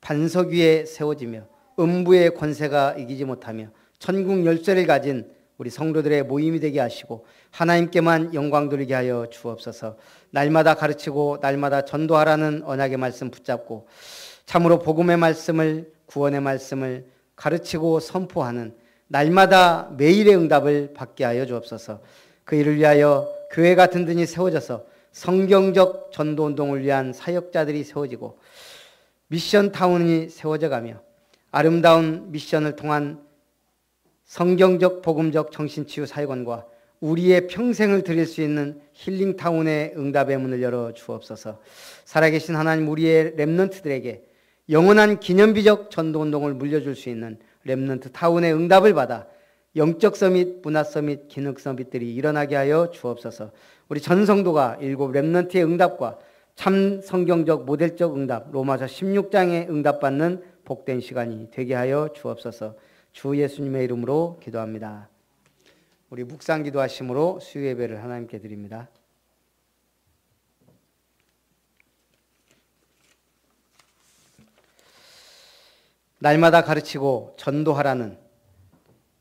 반석 위에 세워지며 음부의 권세가 이기지 못하며 천국 열쇠를 가진 우리 성도들의 모임이 되게 하시고 하나님께만 영광 돌리게 하여 주옵소서. 날마다 가르치고 날마다 전도하라는 언약의 말씀 붙잡고 참으로 복음의 말씀을, 구원의 말씀을 가르치고 선포하는 날마다 매일의 응답을 받게 하여 주옵소서. 그 일을 위하여 교회가 든든히 세워져서 성경적 전도운동을 위한 사역자들이 세워지고 미션 타운이 세워져 가며 아름다운 미션을 통한 성경적 복음적 정신치유 사역원과 우리의 평생을 드릴 수 있는 힐링타운의 응답의 문을 열어 주옵소서. 살아계신 하나님, 우리의 렘넌트들에게 영원한 기념비적 전도운동을 물려줄 수 있는 렘넌트 타운의 응답을 받아 영적 서밋, 문화 서밋, 기능 서밋들이 일어나게 하여 주옵소서. 우리 전 성도가 7 렘넌트의 응답과 참 성경적 모델적 응답, 로마서 16장의 응답받는 복된 시간이 되게 하여 주옵소서. 주 예수님의 이름으로 기도합니다. 우리 묵상 기도하심으로 수요 예배를 하나님께 드립니다. 날마다 가르치고 전도하라는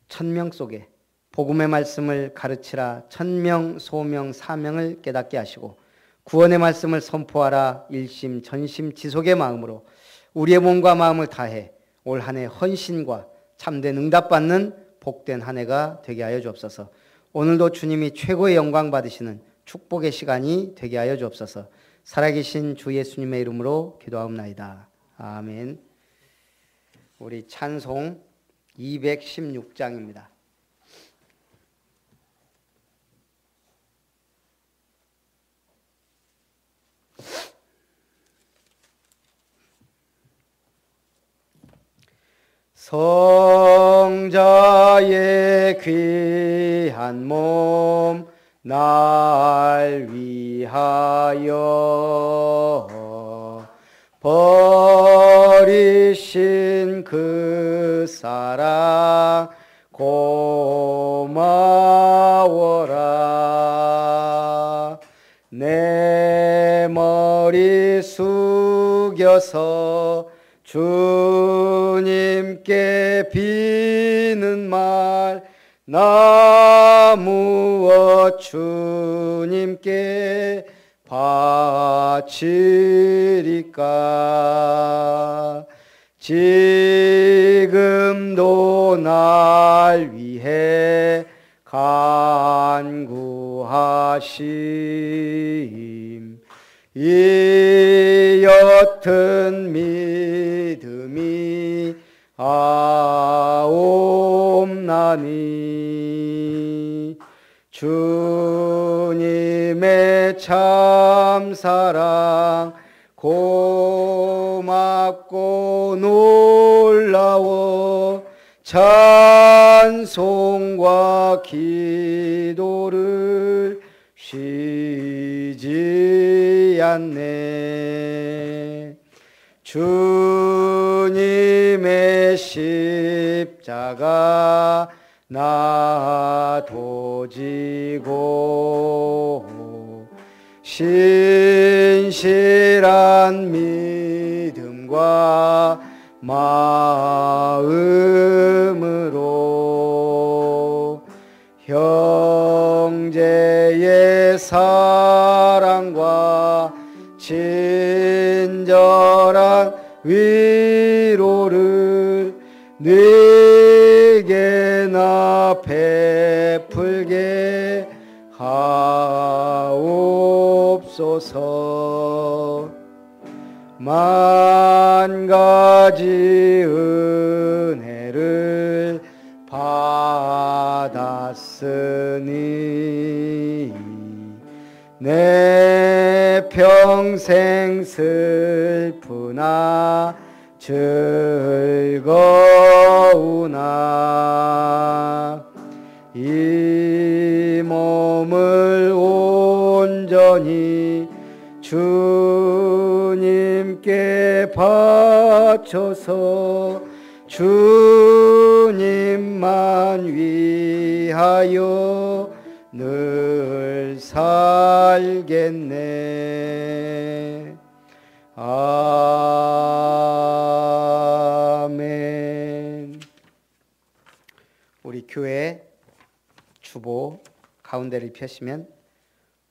천명 속에 복음의 말씀을 가르치라 천명 소명 사명을 깨닫게 하시고 구원의 말씀을 선포하라 일심 전심 지속의 마음으로 우리의 몸과 마음을 다해 올 한 해 헌신과 참된 응답받는 복된 한 해가 되게 하여 주옵소서. 오늘도 주님이 최고의 영광 받으시는 축복의 시간이 되게 하여 주옵소서. 살아계신 주 예수님의 이름으로 기도하옵나이다. 아멘. 우리 찬송 216장입니다. 성자의 귀한 몸 날 위하여 버리신 그 사랑 고마워라. 내 머리 숙여서 주님께 비는 말 나 무엇 주님께 바치리까. 지금도 날 위해 간구하심 이 옅은 믿음이 아옵나니. 주님의 참사랑 고맙고 놀라워 찬송과 기도를 쉬지 않네. 주님의 십자가 나도 지고 신실한 믿음과 마음으로 형제의 사랑과 친절한 위로를 네게 나 베풀게 하옵소서. 만 가지 은혜를 받았으니 내 평생 슬프나 즐거우나 이 몸을 온전히 주님께 바쳐서 주님만 위하여 늘 살겠네. 아멘. 교회 주보 가운데를 펴시면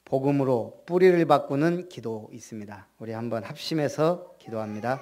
복음으로 뿌리를 바꾸는 기도 있습니다. 우리 한번 합심해서 기도합니다.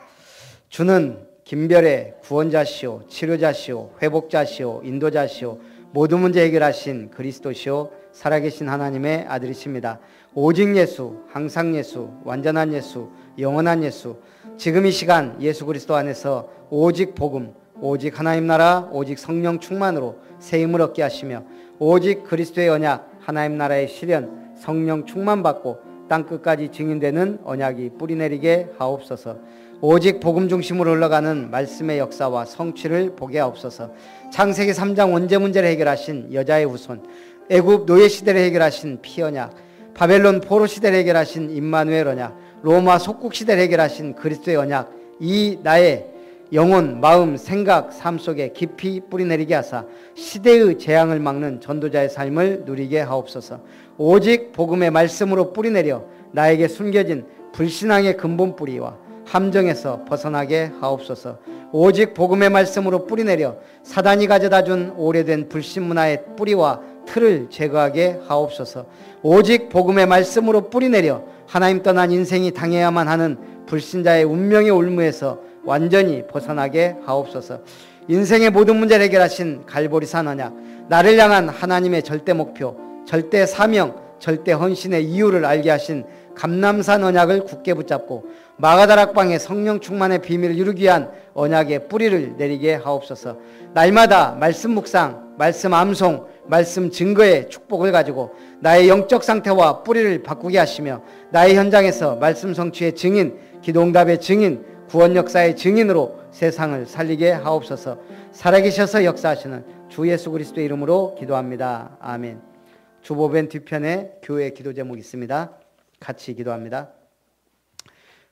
주는 김별의 구원자시오, 치료자시오, 회복자시오, 인도자시오, 모든 문제 해결하신 그리스도시오, 살아계신 하나님의 아들이십니다. 오직 예수, 항상 예수, 완전한 예수, 영원한 예수, 지금 이 시간 예수 그리스도 안에서 오직 복음, 오직 하나님 나라, 오직 성령 충만으로 새 힘을 얻게 하시며 오직 그리스도의 언약, 하나님 나라의 실현, 성령 충만 받고 땅끝까지 증인되는 언약이 뿌리내리게 하옵소서. 오직 복음 중심으로 흘러가는 말씀의 역사와 성취를 보게 하옵소서. 창세기 3장 원죄 문제를 해결하신 여자의 후손, 애굽 노예 시대를 해결하신 피언약, 바벨론 포로 시대를 해결하신 임마누엘 언약, 로마 속국 시대를 해결하신 그리스도의 언약, 이 나의 영혼, 마음, 생각, 삶 속에 깊이 뿌리내리게 하사 시대의 재앙을 막는 전도자의 삶을 누리게 하옵소서. 오직 복음의 말씀으로 뿌리내려 나에게 숨겨진 불신앙의 근본 뿌리와 함정에서 벗어나게 하옵소서. 오직 복음의 말씀으로 뿌리내려 사단이 가져다 준 오래된 불신 문화의 뿌리와 틀을 제거하게 하옵소서. 오직 복음의 말씀으로 뿌리내려 하나님 떠난 인생이 당해야만 하는 불신자의 운명의 올무에서 완전히 벗어나게 하옵소서. 인생의 모든 문제를 해결하신 갈보리산 언약, 나를 향한 하나님의 절대 목표, 절대 사명, 절대 헌신의 이유를 알게 하신 감람산 언약을 굳게 붙잡고 마가다락방의 성령 충만의 비밀을 이루기 위한 언약의 뿌리를 내리게 하옵소서. 날마다 말씀 묵상, 말씀 암송, 말씀 증거의 축복을 가지고 나의 영적 상태와 뿌리를 바꾸게 하시며 나의 현장에서 말씀 성취의 증인, 기도응답의 증인, 구원 역사의 증인으로 세상을 살리게 하옵소서. 살아계셔서 역사하시는 주 예수 그리스도의 이름으로 기도합니다. 아멘. 주보변 뒤편에 교회 기도 제목이 있습니다. 같이 기도합니다.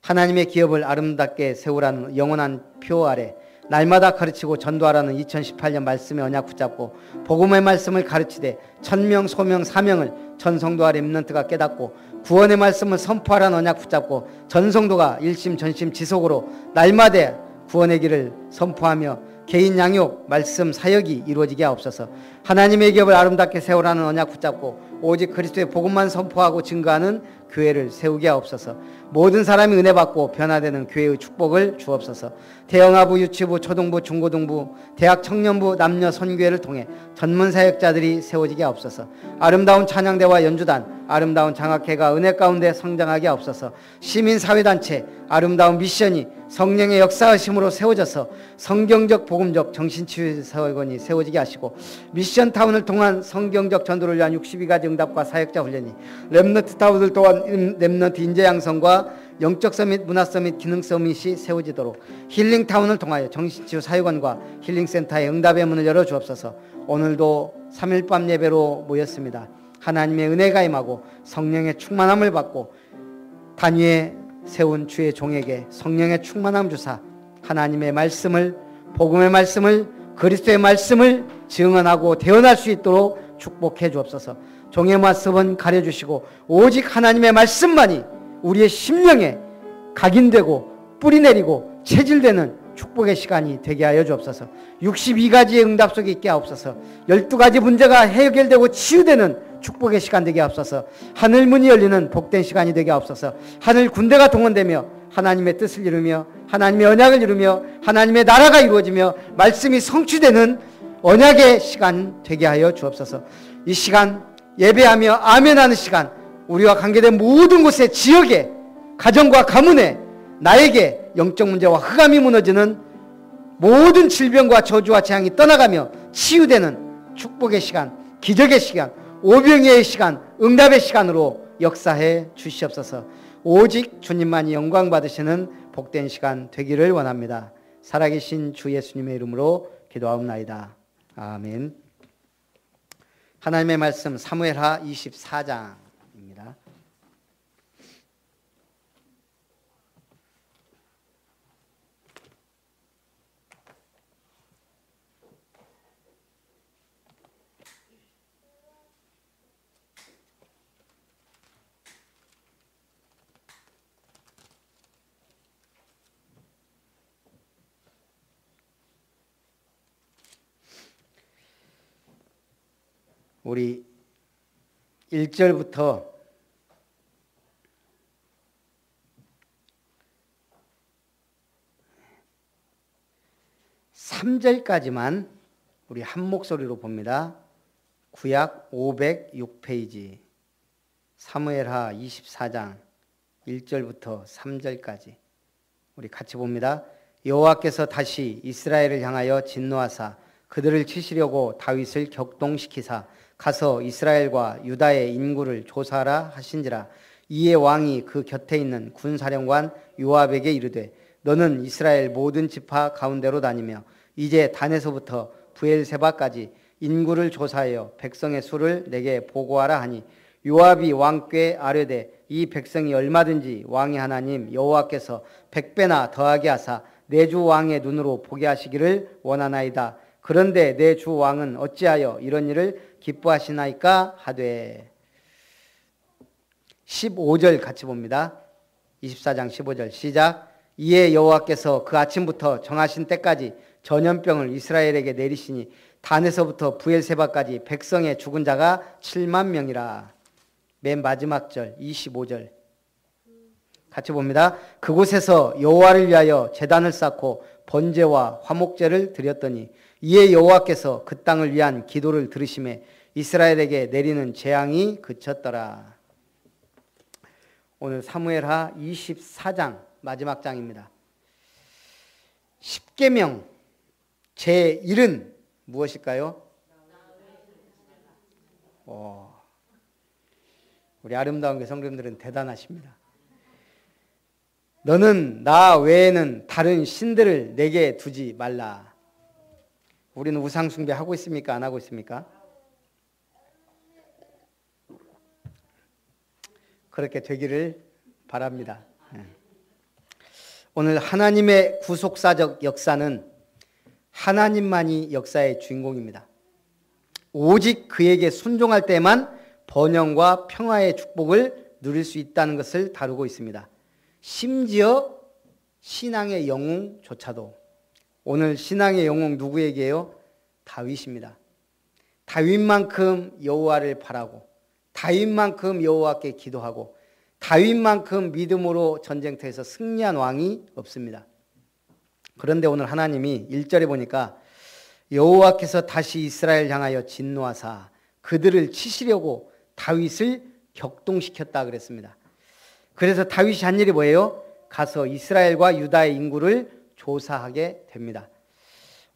하나님의 기업을 아름답게 세우라는 영원한 표 아래 날마다 가르치고 전도하라는 2018년 말씀의 언약 붙잡고 복음의 말씀을 가르치되 천명 소명 사명을 전성도와 렘넌트가 깨닫고 구원의 말씀을 선포하라는 언약 붙잡고 전성도가 일심 전심 지속으로 날마다 구원의 길을 선포하며 개인 양육 말씀 사역이 이루어지게 하옵소서. 하나님의 기업을 아름답게 세우라는 언약 붙잡고 오직 그리스도의 복음만 선포하고 증거하는 교회를 세우게 하옵소서. 모든 사람이 은혜 받고 변화되는 교회의 축복을 주옵소서. 대형아부, 유치부, 초등부, 중고등부, 대학 청년부, 남녀 선교회를 통해 전문 사역자들이 세워지게 하옵소서. 아름다운 찬양대와 연주단, 아름다운 장학회가 은혜 가운데 성장하게 하옵소서. 시민사회단체, 아름다운 미션이 성령의 역사하심으로 세워져서 성경적 복음적 정신치유사역원이 세워지게 하시고 미션타운을 통한 성경적 전도를 위한 62가지 응답과 사역자 훈련이 렘넌트 타운을 통한 렘넌트 인재 양성과 영적 서밋, 문화 서밋, 기능 서밋이 세워지도록 힐링타운을 통하여 정신치유 사역원과 힐링센터의 응답의 문을 열어 주옵소서. 오늘도 3일 밤 예배로 모였습니다. 하나님의 은혜가 임하고 성령의 충만함을 받고 단위에 세운 주의 종에게 성령의 충만함 주사 하나님의 말씀을, 복음의 말씀을, 그리스도의 말씀을 증언하고 대언할 수 있도록 축복해 주옵소서. 종의 모습은 가려주시고 오직 하나님의 말씀만이 우리의 심령에 각인되고 뿌리내리고 체질되는 축복의 시간이 되게 하여 주옵소서. 62가지의 응답 속에 있게 하옵소서. 12가지 문제가 해결되고 치유되는 축복의 시간 되게 하옵소서. 하늘 문이 열리는 복된 시간이 되게 하옵소서. 하늘 군대가 동원되며 하나님의 뜻을 이루며 하나님의 언약을 이루며 하나님의 나라가 이루어지며 말씀이 성취되는 언약의 시간 되게 하여 주옵소서. 이 시간 예배하며 아멘하는 시간, 우리와 관계된 모든 곳에, 지역에, 가정과 가문에 나에게 영적 문제와 흑암이 무너지는 모든 질병과 저주와 재앙이 떠나가며 치유되는 축복의 시간, 기적의 시간, 오병이의 시간, 응답의 시간으로 역사해 주시옵소서. 오직 주님만이 영광 받으시는 복된 시간 되기를 원합니다. 살아계신 주 예수님의 이름으로 기도하옵나이다. 아멘. 하나님의 말씀 사무엘하 24장입니다. 우리 1절부터 3절까지만 우리 한 목소리로 봅니다. 구약 506페이지 사무엘하 24장 1절부터 3절까지 우리 같이 봅니다. 여호와께서 다시 이스라엘을 향하여 진노하사 그들을 치시려고 다윗을 격동시키사 가서 이스라엘과 유다의 인구를 조사하라 하신지라. 이에 왕이 그 곁에 있는 군사령관 요압에게 이르되 너는 이스라엘 모든 지파 가운데로 다니며 이제 단에서부터 브엘세바까지 인구를 조사하여 백성의 수를 내게 보고하라 하니 요압이 왕께 아뢰되 이 백성이 얼마든지 왕의 하나님 여호와께서 100배나 더하게 하사 내 주 왕의 눈으로 보게 하시기를 원하나이다. 그런데 내 주 왕은 어찌하여 이런 일을 기뻐하시나이까 하되. 15절 같이 봅니다. 24장 15절 시작. 이에 여호와께서 그 아침부터 정하신 때까지 전염병을 이스라엘에게 내리시니 단에서부터 브엘세바까지 백성의 죽은 자가 7만 명이라. 맨 마지막 절 25절 같이 봅니다. 그곳에서 여호와를 위하여 제단을 쌓고 번제와 화목제를 드렸더니 이에 여호와께서 그 땅을 위한 기도를 들으시매 이스라엘에게 내리는 재앙이 그쳤더라. 오늘 사무엘하 24장 마지막 장입니다. 십계명 제1은 무엇일까요? 우리 아름다운 교 성도님들은 대단하십니다. 너는 나 외에는 다른 신들을 내게 두지 말라. 우리는 우상 숭배하고 있습니까? 안 하고 있습니까? 그렇게 되기를 바랍니다. 오늘 하나님의 구속사적 역사는 하나님만이 역사의 주인공입니다. 오직 그에게 순종할 때만 번영과 평화의 축복을 누릴 수 있다는 것을 다루고 있습니다. 심지어 신앙의 영웅조차도. 오늘 신앙의 영웅 누구에게요? 다윗입니다. 다윗만큼 여호와를 바라고 다윗만큼 여호와께 기도하고 다윗만큼 믿음으로 전쟁터에서 승리한 왕이 없습니다. 그런데 오늘 하나님이 1절에 보니까 여호와께서 다시 이스라엘 향하여 진노하사 그들을 치시려고 다윗을 격동시켰다 그랬습니다. 그래서 다윗이 한 일이 뭐예요? 가서 이스라엘과 유다의 인구를 조사하게 됩니다.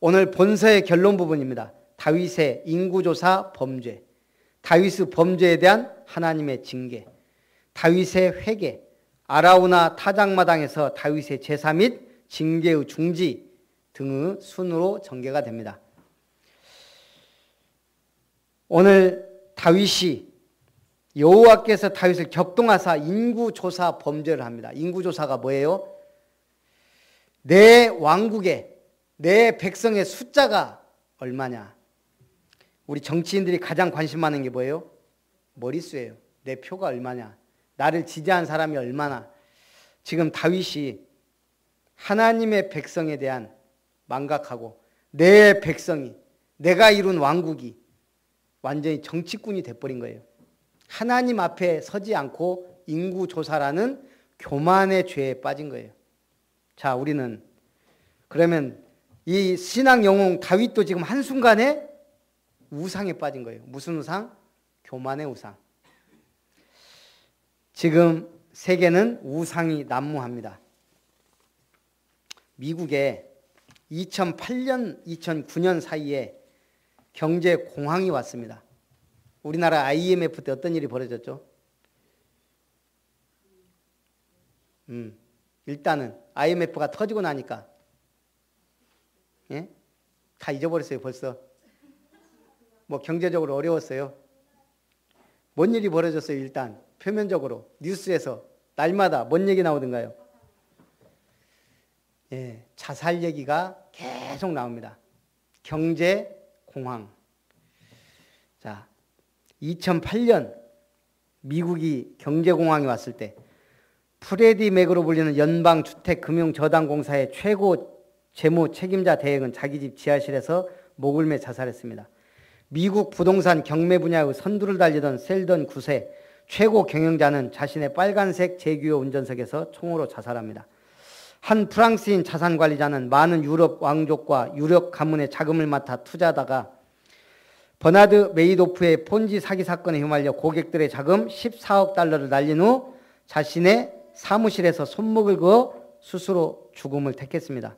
오늘 본서의 결론 부분입니다. 다윗의 인구조사 범죄, 다윗의 범죄에 대한 하나님의 징계, 다윗의 회개, 아라우나 타작마당에서 다윗의 제사 및 징계의 중지 등의 순으로 전개가 됩니다. 오늘 다윗이 여호와께서 다윗을 격동하사 인구조사 범죄를 합니다. 인구조사가 뭐예요? 내 왕국에 내 백성의 숫자가 얼마냐. 우리 정치인들이 가장 관심 많은 게 뭐예요? 머릿수예요. 내 표가 얼마냐, 나를 지지한 사람이 얼마나. 지금 다윗이 하나님의 백성에 대한 망각하고 내 백성이, 내가 이룬 왕국이 완전히 정치꾼이 돼버린 거예요. 하나님 앞에 서지 않고 인구조사라는 교만의 죄에 빠진 거예요. 자, 우리는 그러면 이 신앙 영웅 다윗도 지금 한순간에 우상에 빠진 거예요. 무슨 우상? 교만의 우상. 지금 세계는 우상이 난무합니다. 미국에 2008년, 2009년 사이에 경제 공황이 왔습니다. 우리나라 IMF 때 어떤 일이 벌어졌죠? 일단은 IMF가 터지고 나니까 예? 다 잊어버렸어요 벌써. 뭐 경제적으로 어려웠어요. 뭔 일이 벌어졌어요? 일단 표면적으로 뉴스에서 날마다 뭔 얘기 나오던가요? 예, 자살 얘기가 계속 나옵니다. 경제 공황. 자, 2008년 미국이 경제 공황이 왔을 때 프레디 맥으로 불리는 연방주택금융저당공사의 최고 재무 책임자 대행은 자기 집 지하실에서 목을 매 자살했습니다. 미국 부동산 경매 분야의 선두를 달리던 셀던 9세 최고 경영자는 자신의 빨간색 제규어 운전석에서 총으로 자살합니다. 한 프랑스인 자산관리자는 많은 유럽 왕족과 유력 가문의 자금을 맡아 투자하다가 버나드 메이도프의 폰지 사기 사건에 휘말려 고객들의 자금 14억 달러를 날린 후 자신의 사무실에서 손목을 그어 스스로 죽음을 택했습니다.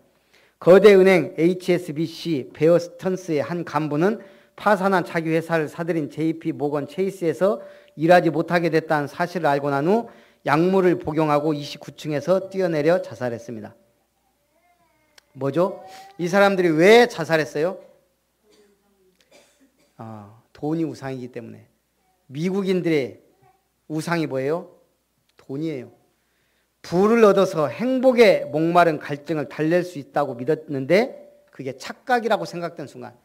거대 은행 HSBC 베어 스턴스의 한 간부는 파산한 자기 회사를 사들인 JP 모건 체이스에서 일하지 못하게 됐다는 사실을 알고 난 후 약물을 복용하고 29층에서 뛰어내려 자살했습니다. 뭐죠? 이 사람들이 왜 자살했어요? 돈이 우상이기 때문에. 미국인들의 우상이 뭐예요? 돈이에요. 부를 얻어서 행복에 목마른 갈증을 달랠 수 있다고 믿었는데 그게 착각이라고 생각된 순간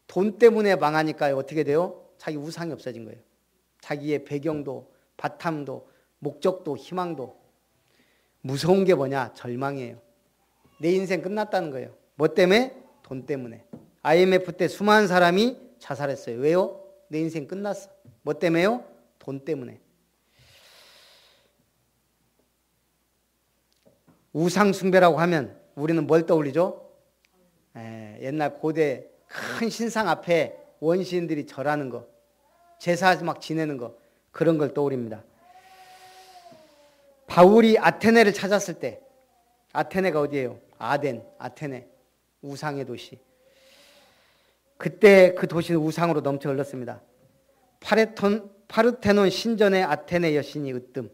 돈 때문에 망하니까 어떻게 돼요? 자기 우상이 없어진 거예요. 자기의 배경도 바탕도 목적도 희망도. 무서운 게 뭐냐? 절망이에요. 내 인생 끝났다는 거예요. 뭐 때문에? 돈 때문에. IMF 때 수많은 사람이 자살했어요. 왜요? 내 인생 끝났어. 뭐 때문에요? 돈 때문에. 우상 숭배라고 하면 우리는 뭘 떠올리죠? 옛날 고대 큰 신상 앞에 원시인들이 절하는 거, 제사 막 지내는 거, 그런 걸 떠올립니다. 바울이 아테네를 찾았을 때, 아테네가 어디예요? 아테네, 우상의 도시. 그때 그 도시는 우상으로 넘쳐 흘렀습니다. 파르테논 신전의 아테네 여신이 으뜸.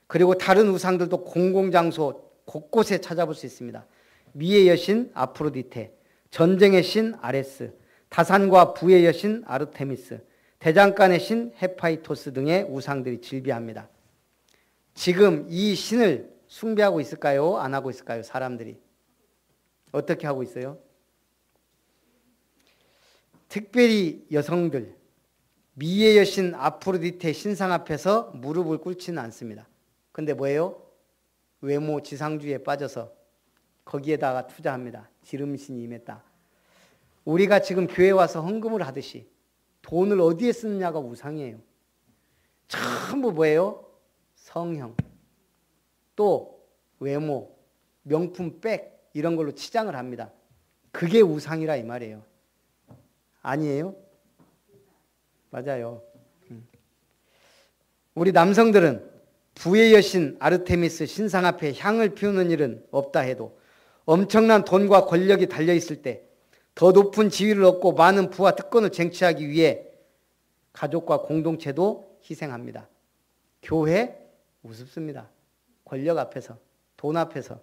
그리고 다른 우상들도 공공장소 곳곳에 찾아볼 수 있습니다. 미의 여신 아프로디테, 전쟁의 신 아레스, 다산과 부의 여신 아르테미스, 대장간의 신 헤파이토스 등의 우상들이 질비합니다. 지금 이 신을 숭배하고 있을까요? 안 하고 있을까요? 사람들이. 어떻게 하고 있어요? 특별히 여성들, 미의 여신 아프로디테 신상 앞에서 무릎을 꿇지는 않습니다. 근데 뭐예요? 외모 지상주의에 빠져서 거기에다가 투자합니다. 지름신이 임했다. 우리가 지금 교회 와서 헌금을 하듯이 돈을 어디에 쓰느냐가 우상이에요. 전부 뭐예요? 성형, 또 외모, 명품 백 이런 걸로 치장을 합니다. 그게 우상이라 이 말이에요. 아니에요? 맞아요. 우리 남성들은 부의 여신 아르테미스 신상 앞에 향을 피우는 일은 없다 해도 엄청난 돈과 권력이 달려있을 때 더 높은 지위를 얻고 많은 부와 특권을 쟁취하기 위해 가족과 공동체도 희생합니다. 교회 우습습니다. 권력 앞에서, 돈 앞에서.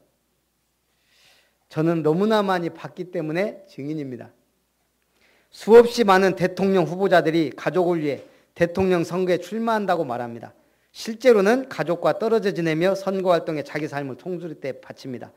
저는 너무나 많이 봤기 때문에 증인입니다. 수없이 많은 대통령 후보자들이 가족을 위해 대통령 선거에 출마한다고 말합니다. 실제로는 가족과 떨어져 지내며 선거활동에 자기 삶을 통수리 바칩니다.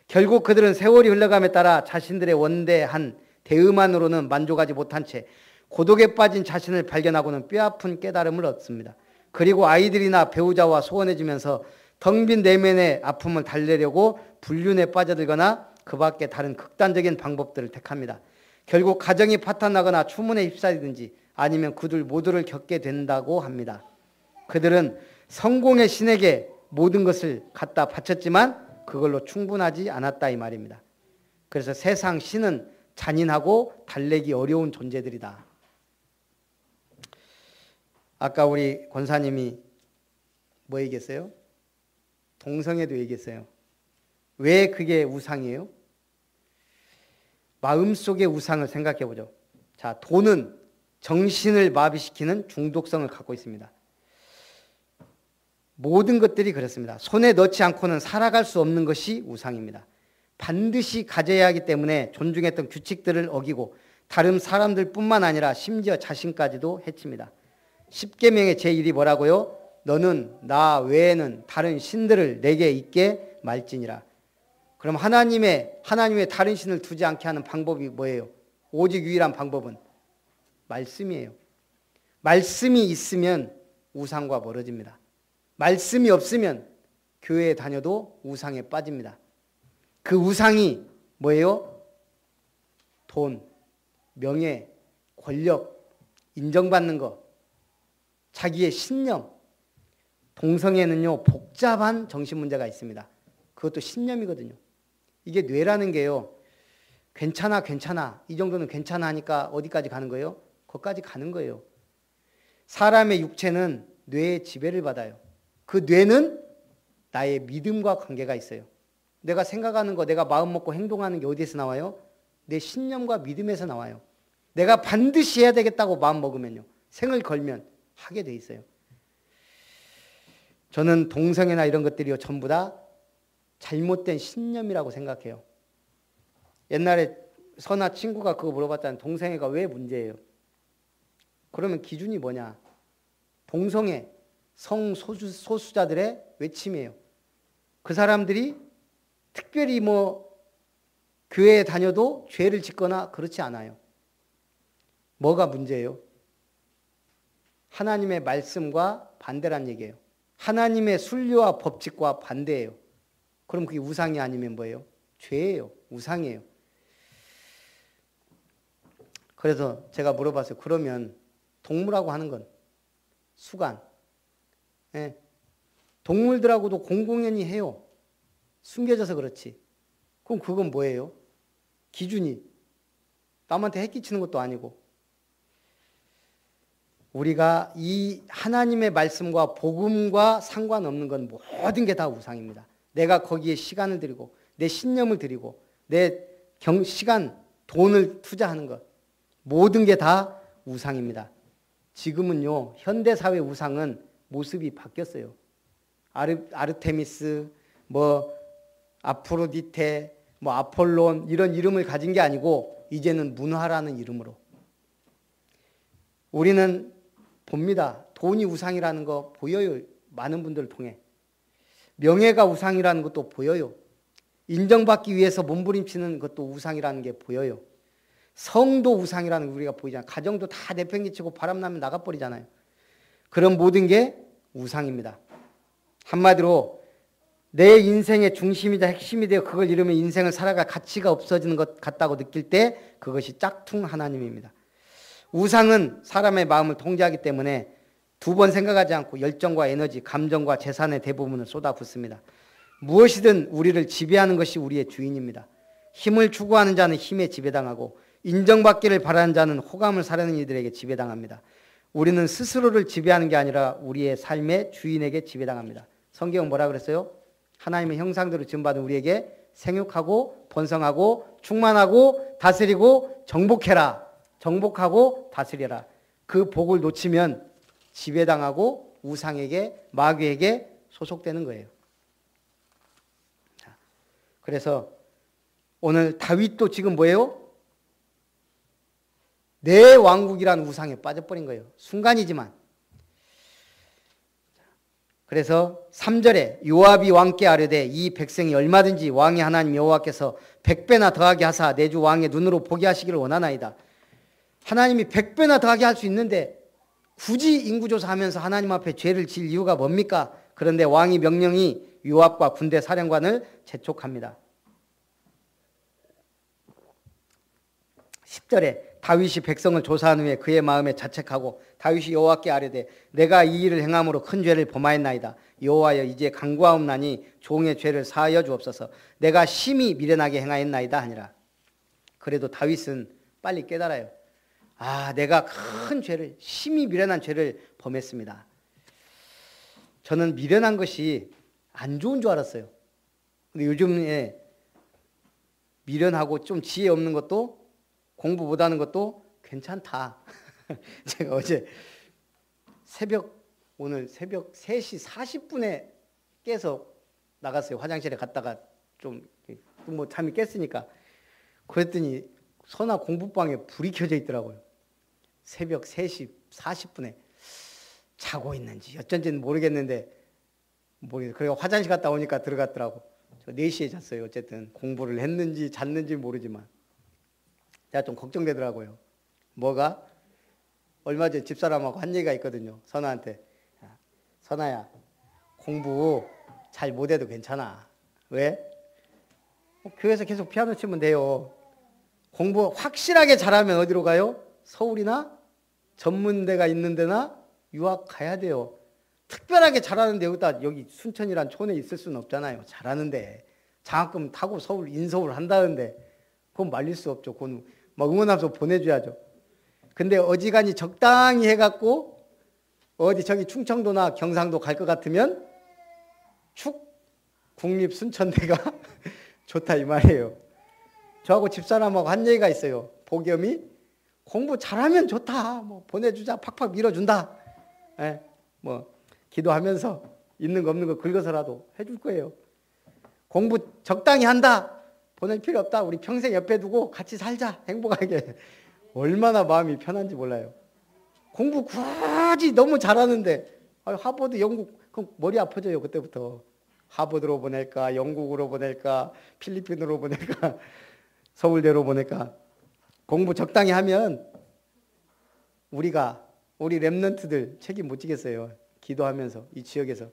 결국 그들은 세월이 흘러감에 따라 자신들의 원대한 대의만으로는 만족하지 못한 채 고독에 빠진 자신을 발견하고는 뼈아픈 깨달음을 얻습니다. 그리고 아이들이나 배우자와 소원해지면서 텅 빈 내면의 아픔을 달래려고 불륜에 빠져들거나 그 밖에 다른 극단적인 방법들을 택합니다. 결국 가정이 파탄나거나 추문에 휩싸이든지 아니면 그들 모두를 겪게 된다고 합니다. 그들은 성공의 신에게 모든 것을 갖다 바쳤지만 그걸로 충분하지 않았다 이 말입니다. 그래서 세상 신은 잔인하고 달래기 어려운 존재들이다. 아까 우리 권사님이 뭐 얘기했어요? 동성애도 얘기했어요. 왜 그게 우상이에요? 마음속의 우상을 생각해 보죠. 자, 돈은 정신을 마비시키는 중독성을 갖고 있습니다. 모든 것들이 그렇습니다. 손에 넣지 않고는 살아갈 수 없는 것이 우상입니다. 반드시 가져야 하기 때문에 존중했던 규칙들을 어기고 다른 사람들뿐만 아니라 심지어 자신까지도 해칩니다. 십계명의 제1이 뭐라고요? 너는 나 외에는 다른 신들을 내게 있게 말지니라. 그럼 하나님의 다른 신을 두지 않게 하는 방법이 뭐예요? 오직 유일한 방법은 말씀이에요. 말씀이 있으면 우상과 멀어집니다. 말씀이 없으면 교회에 다녀도 우상에 빠집니다. 그 우상이 뭐예요? 돈, 명예, 권력, 인정받는 거, 자기의 신념. 동성애는요, 복잡한 정신 문제가 있습니다. 그것도 신념이거든요. 이게 뇌라는 게요, 괜찮아, 괜찮아. 이 정도는 괜찮아 하니까 어디까지 가는 거예요? 거기까지 가는 거예요. 사람의 육체는 뇌의 지배를 받아요. 그 뇌는 나의 믿음과 관계가 있어요. 내가 생각하는 거, 내가 마음 먹고 행동하는 게 어디에서 나와요? 내 신념과 믿음에서 나와요. 내가 반드시 해야 되겠다고 마음 먹으면요, 생을 걸면 하게 돼 있어요. 저는 동성애나 이런 것들이요, 전부 다 잘못된 신념이라고 생각해요. 옛날에 선아 친구가 그거 물어봤잖아요. 동성애가 왜 문제예요? 그러면 기준이 뭐냐? 동성애, 성소수자들의 외침이에요. 그 사람들이 특별히 교회에 다녀도 죄를 짓거나 그렇지 않아요. 뭐가 문제예요? 하나님의 말씀과 반대란 얘기예요. 하나님의 순리와 법칙과 반대예요. 그럼 그게 우상이 아니면 뭐예요? 죄예요. 우상이에요. 그래서 제가 물어봤어요. 그러면 동물하고 하는 건 수간. 예. 동물들하고도 공공연히 해요. 숨겨져서 그렇지. 그럼 그건 뭐예요? 기준이. 남한테 해끼치는 것도 아니고. 우리가 이 하나님의 말씀과 복음과 상관없는 건 모든 게 다 우상입니다. 내가 거기에 시간을 들이고 내 신념을 들이고 내 시간, 돈을 투자하는 것, 모든 게 다 우상입니다. 지금은요, 현대사회 우상은 모습이 바뀌었어요. 아르테미스, 아프로디테, 아폴론 이런 이름을 가진 게 아니고 이제는 문화라는 이름으로. 우리는 봅니다. 돈이 우상이라는 거 보여요. 많은 분들을 통해. 명예가 우상이라는 것도 보여요. 인정받기 위해서 몸부림치는 것도 우상이라는 게 보여요. 성도 우상이라는 게 우리가 보이잖아요. 가정도 다 내팽개치고 바람나면 나가버리잖아요. 그런 모든 게 우상입니다. 한마디로 내 인생의 중심이자 핵심이 되어 그걸 잃으면 인생을 살아갈 가치가 없어지는 것 같다고 느낄 때 그것이 짝퉁 하나님입니다. 우상은 사람의 마음을 통제하기 때문에 두 번 생각하지 않고 열정과 에너지, 감정과 재산의 대부분을 쏟아붓습니다. 무엇이든 우리를 지배하는 것이 우리의 주인입니다. 힘을 추구하는 자는 힘에 지배당하고 인정받기를 바라는 자는 호감을 사려는 이들에게 지배당합니다. 우리는 스스로를 지배하는 게 아니라 우리의 삶의 주인에게 지배당합니다. 성경은 뭐라 그랬어요? 하나님의 형상대로 지음받은 우리에게 생육하고 번성하고 충만하고 다스리고 정복해라. 정복하고 다스려라. 그 복을 놓치면 지배당하고 우상에게, 마귀에게 소속되는 거예요. 그래서 오늘 다윗도 지금 뭐예요? 내 왕국이라는 우상에 빠져버린 거예요. 순간이지만. 그래서 3절에 요압이 왕께 아뢰되 이 백성이 얼마든지 왕의 하나님 여호와께서 100배나 더하게 하사 내 주 왕의 눈으로 보게 하시기를 원하나이다. 하나님이 100배나 더하게 할 수 있는데 굳이 인구조사하면서 하나님 앞에 죄를 질 이유가 뭡니까? 그런데 왕이 명령이 요압과 군대 사령관을 재촉합니다. 10절에 다윗이 백성을 조사한 후에 그의 마음에 자책하고 다윗이 여호와께 아뢰되 내가 이 일을 행함으로 큰 죄를 범하였나이다. 여호와여 이제 간구하옵나니 종의 죄를 사하여 주옵소서. 내가 심히 미련하게 행하였나이다 하니라. 그래도 다윗은 빨리 깨달아요. 내가 큰 죄를, 심히 미련한 죄를 범했습니다. 저는 미련한 것이 안 좋은 줄 알았어요. 근데 요즘에 미련하고 좀 지혜 없는 것도, 공부 못하는 것도 괜찮다. 제가 어제 오늘 새벽 3시 40분에 깨서 나갔어요. 화장실에 갔다가 좀 잠이 깼으니까. 그랬더니 선아 공부방에 불이 켜져 있더라고요. 새벽 3시 40분에 자고 있는지 어쩐지는 모르겠는데 그래서 화장실 갔다 오니까 들어갔더라고. 저 4시에 잤어요. 어쨌든 공부를 했는지 잤는지 모르지만 제가 좀 걱정되더라고요. 뭐가? 얼마 전에 집사람하고 한 얘기가 있거든요. 선아한테. 선아야, 공부 잘 못해도 괜찮아. 왜? 교회에서 계속 피아노 치면 돼요. 공부 확실하게 잘하면 어디로 가요? 서울이나 전문대가 있는 데나 유학 가야 돼요. 특별하게 잘하는데 여기 순천이란 촌에 있을 수는 없잖아요. 잘하는데 장학금 타고 서울 인서울 한다는데 그건 말릴 수 없죠. 그건 막 응원하면서 보내줘야죠. 근데 어지간히 적당히 해갖고 어디 저기 충청도나 경상도 갈 것 같으면 국립순천대가 좋다 이 말이에요. 저하고 집사람하고 한 얘기가 있어요. 복염이 공부 잘하면 좋다. 뭐 보내주자. 팍팍 밀어준다. 예, 뭐 기도하면서 있는 거 없는 거 긁어서라도 해줄 거예요. 공부 적당히 한다. 보낼 필요 없다. 우리 평생 옆에 두고 같이 살자. 행복하게. 얼마나 마음이 편한지 몰라요. 공부 굳이 너무 잘하는데 하버드, 영국 그럼 머리 아파져요. 그때부터. 하버드로 보낼까, 영국으로 보낼까, 필리핀으로 보낼까, 서울대로 보낼까. 공부 적당히 하면 우리 랩런트들 책임 못 지겠어요. 기도하면서 이 지역에서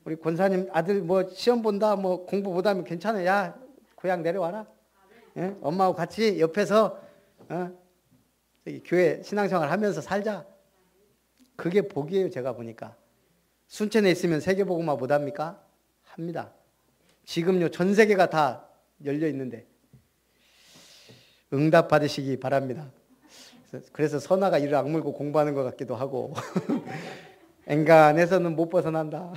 우리 권사님 아들 뭐 시험 본다, 뭐 공부 못하면 괜찮아. 야 고향 내려와라. 예? 엄마하고 같이 옆에서 교회 신앙생활 하면서 살자. 그게 복이에요. 제가 보니까 순천에 있으면 세계복음화 못합니까? 합니다. 지금요 전 세계가 다 열려 있는데 응답 받으시기 바랍니다. 그래서 선아가 이를 악물고 공부하는 것 같기도 하고 엔간해서는 못 벗어난다.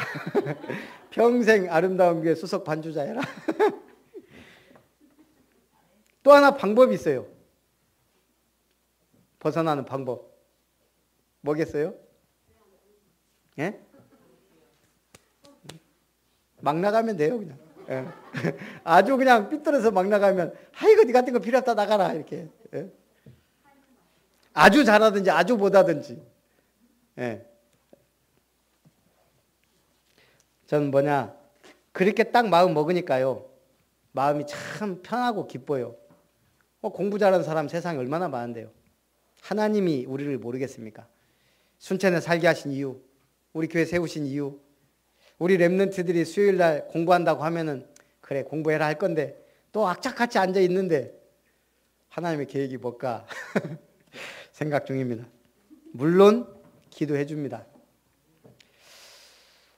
평생 아름다운 교회 수석 반주자 해라. 또 하나 방법이 있어요. 벗어나는 방법. 뭐겠어요? 예? 막 나가면 돼요, 그냥. 예. 아주 그냥 삐뚤어서 막 나가면, 아이고, 니 같은 거 필요 없다, 나가라, 이렇게. 예. 아주 잘하든지, 아주 못하든지. 예. 전 그렇게 딱 마음 먹으니까요. 마음이 참 편하고 기뻐요. 공부 잘하는 사람 세상에 얼마나 많은데요. 하나님이 우리를 모르겠습니까? 순천에 살게 하신 이유, 우리 교회 세우신 이유, 우리 랩런트들이 수요일 날 공부한다고 하면은 그래 공부해라 할 건데 또 악착같이 앉아 있는데 하나님의 계획이 뭘까 생각 중입니다. 물론 기도해 줍니다.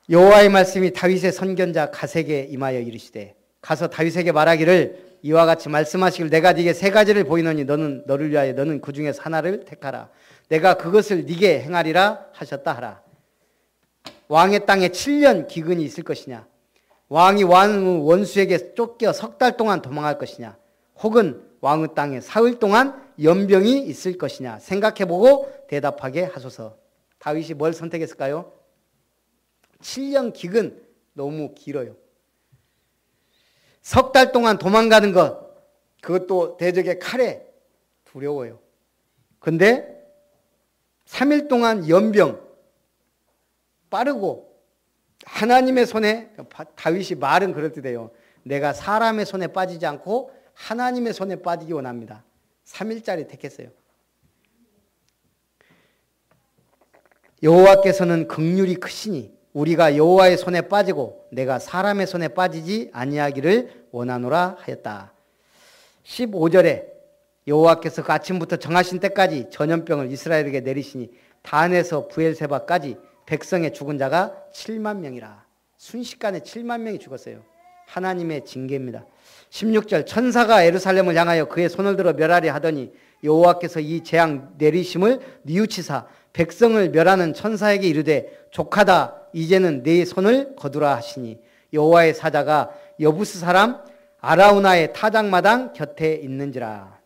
여호와의 말씀이 다윗의 선견자 갓에게 임하여 이르시되 가서 다윗에게 말하기를 이와 같이 말씀하시길 내가 네게 세 가지를 보이노니 너는 너를 위하여 너는 그 중에서 하나를 택하라. 내가 그것을 네게 행하리라 하셨다 하라. 왕의 땅에 7년 기근이 있을 것이냐? 왕이 왕의 원수에게 쫓겨 석 달 동안 도망할 것이냐? 혹은 왕의 땅에 사흘 동안 연병이 있을 것이냐? 생각해보고 대답하게 하소서. 다윗이 뭘 선택했을까요? 7년 기근 너무 길어요. 석 달 동안 도망가는 것, 그것도 대적의 칼에 두려워요. 근데 3일 동안 연병, 빠르고 하나님의 손에, 다윗이 말은 그럴듯해요. 내가 사람의 손에 빠지지 않고 하나님의 손에 빠지기 원합니다. 3일짜리 택했어요. 여호와께서는 긍휼이 크시니 우리가 여호와의 손에 빠지고 내가 사람의 손에 빠지지 아니하기를 원하노라 하였다. 15절에 여호와께서 그 아침부터 정하신 때까지 전염병을 이스라엘에게 내리시니 단에서 부엘세바까지 백성의 죽은 자가 7만 명이라. 순식간에 7만 명이 죽었어요. 하나님의 징계입니다. 16절 천사가 예루살렘을 향하여 그의 손을 들어 멸하려 하더니 여호와께서 이 재앙 내리심을 뉘우치사 백성을 멸하는 천사에게 이르되 족하다 이제는 네 손을 거두라 하시니 여호와의 사자가 여부스 사람 아라우나의 타작마당 곁에 있는지라.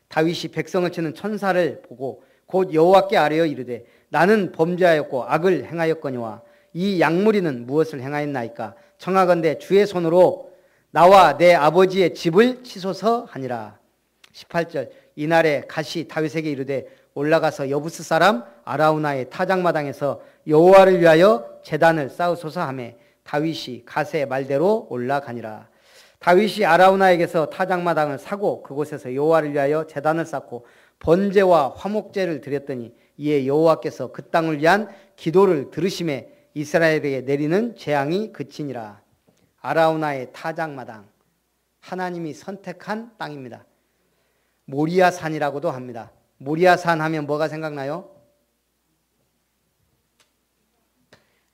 다윗이 백성을 치는 천사를 보고 곧 여호와께 아뢰어 이르되 나는 범죄하였고 악을 행하였거니와 이 양무리는 무엇을 행하였나이까? 청하건대 주의 손으로 나와 내 아버지의 집을 치소서 하니라. 18절 이날에 갓이 다윗에게 이르되 올라가서 여부스 사람 아라우나의 타작마당에서 여호와를 위하여 제단을 쌓으소서 하매 다윗이 갓의 말대로 올라가니라. 다윗이 아라우나에게서 타작마당을 사고 그곳에서 여호와를 위하여 제단을 쌓고 번제와 화목제를 드렸더니 이에 여호와께서 그 땅을 위한 기도를 들으심에 이스라엘에게 내리는 재앙이 그치니라. 아라우나의 타작마당, 하나님이 선택한 땅입니다. 모리아산이라고도 합니다. 모리아산 하면 뭐가 생각나요?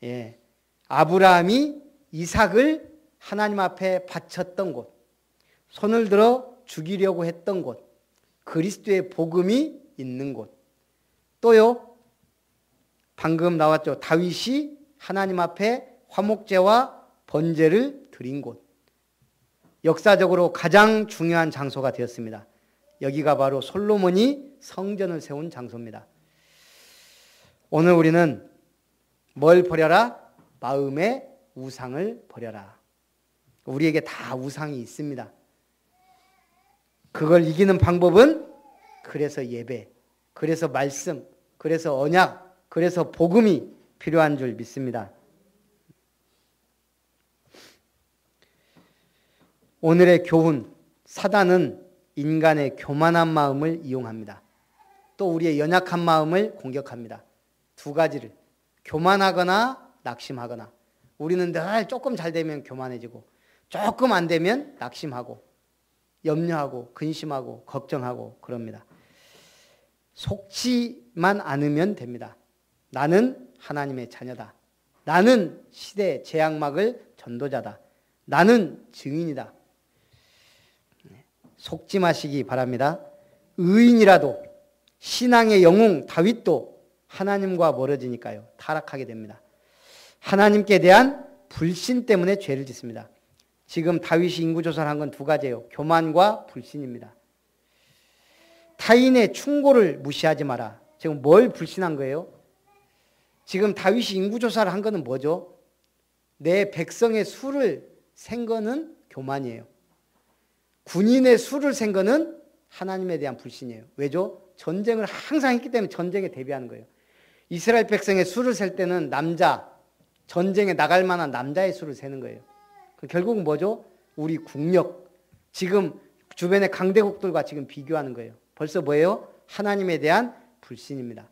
예, 아브라함이 이삭을 하나님 앞에 바쳤던 곳, 손을 들어 죽이려고 했던 곳, 그리스도의 복음이 있는 곳. 또요, 방금 나왔죠. 다윗이 하나님 앞에 화목제와 번제를 드린 곳. 역사적으로 가장 중요한 장소가 되었습니다. 여기가 바로 솔로몬이 성전을 세운 장소입니다. 오늘 우리는 뭘 버려라? 마음의 우상을 버려라. 우리에게 다 우상이 있습니다. 그걸 이기는 방법은 그래서 예배, 그래서 말씀, 그래서 언약, 그래서 복음이 필요한 줄 믿습니다. 오늘의 교훈, 사단은 인간의 교만한 마음을 이용합니다. 또 우리의 연약한 마음을 공격합니다. 두 가지를, 교만하거나 낙심하거나. 우리는 늘 조금 잘 되면 교만해지고 조금 안 되면 낙심하고 염려하고 근심하고 걱정하고 그럽니다. 속지만 않으면 됩니다. 나는 하나님의 자녀다. 나는 시대의 재앙막을 전도자다. 나는 증인이다. 속지 마시기 바랍니다. 의인이라도 신앙의 영웅 다윗도 하나님과 멀어지니까요. 타락하게 됩니다. 하나님께 대한 불신 때문에 죄를 짓습니다. 지금 다윗이 인구조사를 한 건 두 가지예요. 교만과 불신입니다. 타인의 충고를 무시하지 마라. 지금 뭘 불신한 거예요? 지금 다윗이 인구조사를 한 거는 뭐죠? 내 백성의 수를 센 거는 교만이에요. 군인의 수를 센 거는 하나님에 대한 불신이에요. 왜죠? 전쟁을 항상 했기 때문에 전쟁에 대비하는 거예요. 이스라엘 백성의 수를 셀 때는 남자, 전쟁에 나갈 만한 남자의 수를 세는 거예요. 결국은 뭐죠? 우리 국력, 지금 주변의 강대국들과 지금 비교하는 거예요. 벌써 뭐예요? 하나님에 대한 불신입니다.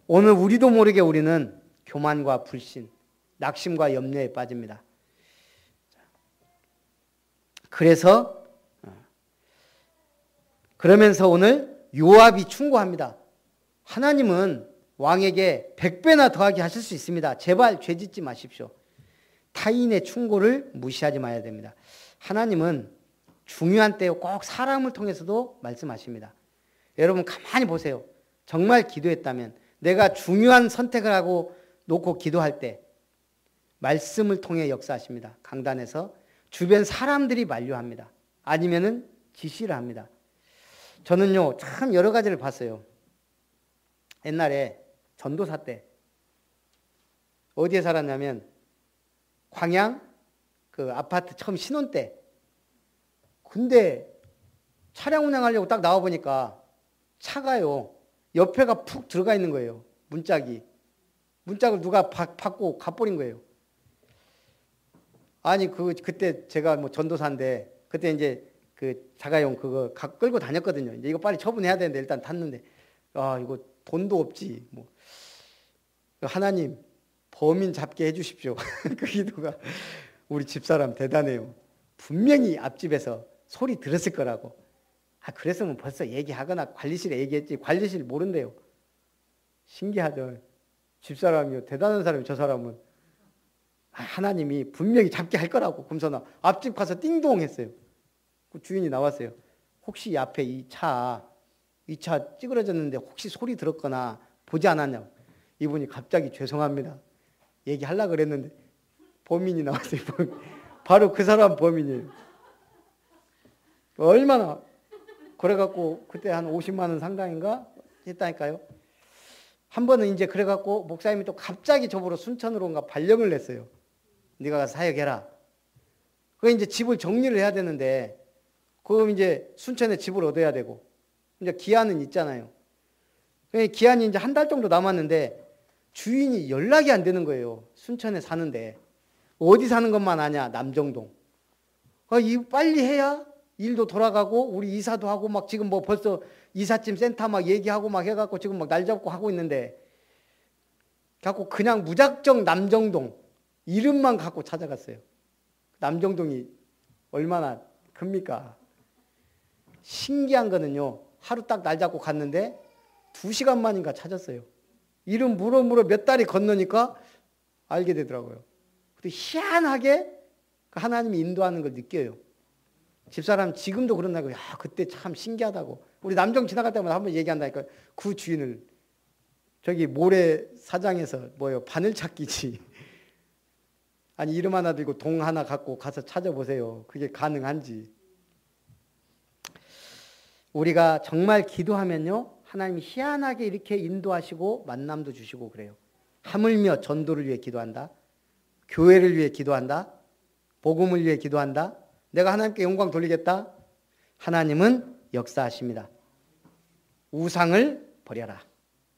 오늘 우리도 모르게 우리는 교만과 불신, 낙심과 염려에 빠집니다. 그러면서 오늘 요압이 충고합니다. 하나님은 왕에게 100배나 더하게 하실 수 있습니다. 제발 죄 짓지 마십시오. 타인의 충고를 무시하지 말아야 됩니다. 하나님은 중요한 때에 꼭 사람을 통해서도 말씀하십니다. 여러분 가만히 보세요. 정말 기도했다면 내가 중요한 선택을 하고 놓고 기도할 때 말씀을 통해 역사하십니다. 강단에서 주변 사람들이 만류합니다. 아니면은 지시를 합니다. 저는요 참 여러 가지를 봤어요. 옛날에 전도사 때 어디에 살았냐면 광양 그 아파트 처음 신혼 때. 근데 차량 운행하려고 딱 나와 보니까 차가요 옆에가 푹 들어가 있는 거예요. 문짝이. 문짝을 누가 받고 가버린 거예요. 아니 그때 제가 뭐 전도사인데 그때 이제 그 자가용 그거 끌고 다녔거든요. 이제 이거 빨리 처분해야 되는데 일단 탔는데 아 이거 돈도 없지 뭐 하나님 범인 잡게 해주십시오. 그 기도가 우리 집사람 대단해요. 분명히 앞집에서 소리 들었을 거라고. 아 그랬으면 벌써 얘기하거나 관리실에 얘기했지. 관리실 모른대요. 신기하죠. 집사람이요 대단한 사람이 저 사람은 하나님이 분명히 잡게 할 거라고. 그러면서 앞집 가서 띵동 했어요. 그 주인이 나왔어요. 혹시 앞에 이 차 찌그러졌는데 혹시 소리 들었거나 보지 않았냐고. 이분이 갑자기 죄송합니다. 얘기하려고 그랬는데 범인이 나왔어요. 바로 그 사람 범인이에요. 얼마나 그래갖고 그때 한 50만 원 상당인가 했다니까요. 한 번은 이제 그래갖고 목사님이 또 갑자기 저보러 순천으로 온가 발령을 냈어요. 네가 가서 사역해라. 그 이제 집을 정리를 해야 되는데 그럼 이제 순천에 집을 얻어야 되고 이제 기한은 있잖아요. 기한이 이제 한 달 정도 남았는데 주인이 연락이 안 되는 거예요. 순천에 사는데 어디 사는 것만 아냐? 남정동. 빨리 해야 일도 돌아가고 우리 이사도 하고 막 지금 뭐 벌써 이삿짐 센터 막 얘기하고 막 해갖고 지금 막 날 잡고 하고 있는데 갖고 그냥 무작정 남정동 이름만 갖고 찾아갔어요. 남정동이 얼마나 큽니까? 신기한 거는요, 하루 딱 날 잡고 갔는데 2시간 만인가 찾았어요. 이름 물어 몇 달이 건너니까 알게 되더라고요. 근데 희한하게 하나님이 인도하는 걸 느껴요. 집사람 지금도 그런다고. 야, 그때 참 신기하다고. 우리 남정 지나갈 때마다 한번 얘기한다니까. 그 주인을 저기 모래사장에서 바늘 찾기지. 아니 이름 하나 들고 동 하나 갖고 가서 찾아보세요. 그게 가능한지. 우리가 정말 기도하면요, 하나님이 희한하게 이렇게 인도하시고 만남도 주시고 그래요. 하물며 전도를 위해 기도한다, 교회를 위해 기도한다, 복음을 위해 기도한다, 내가 하나님께 영광 돌리겠다, 하나님은 역사하십니다. 우상을 버려라,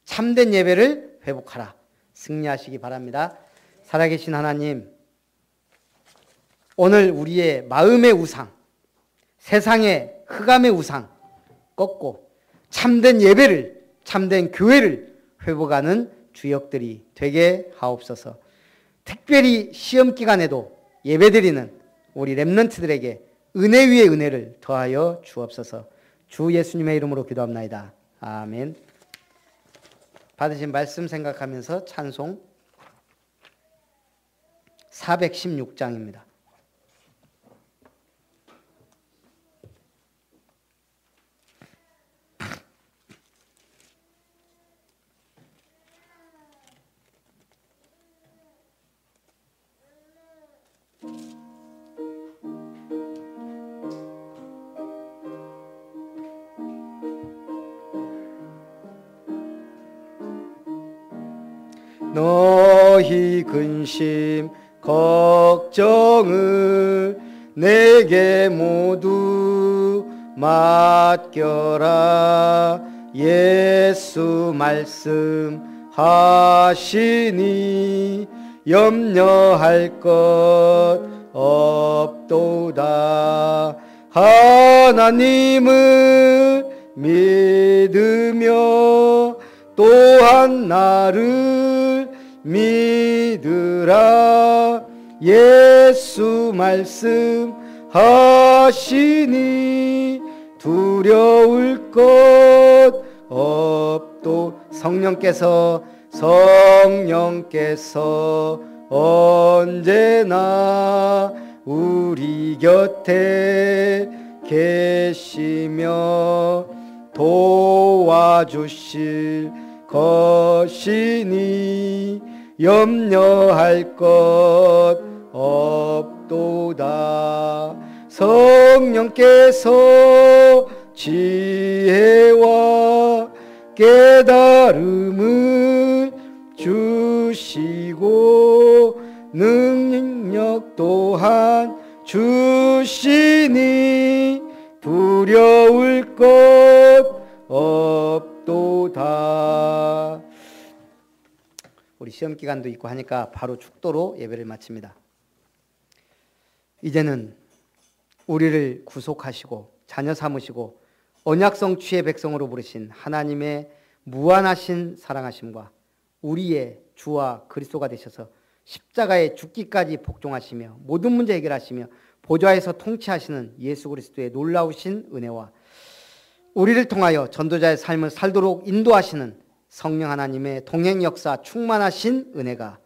참된 예배를 회복하라, 승리하시기 바랍니다. 살아계신 하나님, 오늘 우리의 마음의 우상, 세상의 흑암의 우상 꺾고 참된 예배를, 참된 교회를 회복하는 주역들이 되게 하옵소서. 특별히 시험 기간에도 예배드리는 우리 렘넌트들에게 은혜 위에 은혜를 더하여 주옵소서. 주 예수님의 이름으로 기도합나이다. 아멘. 받으신 말씀 생각하면서 찬송 416장입니다. 너희 근심 걱정을 내게 모두 맡겨라. 예수 말씀하시니 염려할 것 없도다. 하나님을 믿으며 또한 나를 믿으라. 예수 말씀하시니 두려울 것 없도. 성령께서 언제나 우리 곁에 계시며 도와주실 것이니 염려할 것 없도다. 성령께서 지혜와 깨달음을 주시고 능력 또한 주시니 두려울 것 없도다. 우리 시험 기간도 있고 하니까 바로 축도로 예배를 마칩니다. 이제는 우리를 구속하시고 자녀 삼으시고 언약 성취의 백성으로 부르신 하나님의 무한하신 사랑하심과 우리의 주와 그리스도가 되셔서 십자가에 죽기까지 복종하시며 모든 문제 해결하시며 보좌에서 통치하시는 예수 그리스도의 놀라우신 은혜와 우리를 통하여 전도자의 삶을 살도록 인도하시는 성령 하나님의 동행 역사 충만하신 은혜가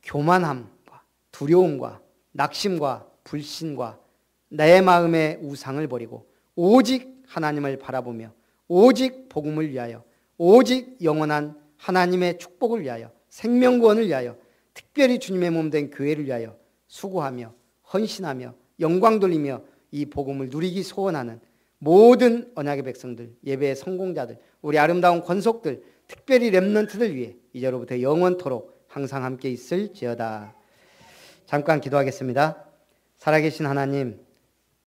교만함과 두려움과 낙심과 불신과 내 마음의 우상을 버리고 오직 하나님을 바라보며 오직 복음을 위하여 오직 영원한 하나님의 축복을 위하여 생명구원을 위하여 특별히 주님의 몸 된 교회를 위하여 수고하며 헌신하며 영광 돌리며 이 복음을 누리기 소원하는 모든 언약의 백성들, 예배의 성공자들, 우리 아름다운 권속들, 특별히 렘넌트들 위해 이제로부터 영원토록 항상 함께 있을지어다. 잠깐 기도하겠습니다. 살아계신 하나님,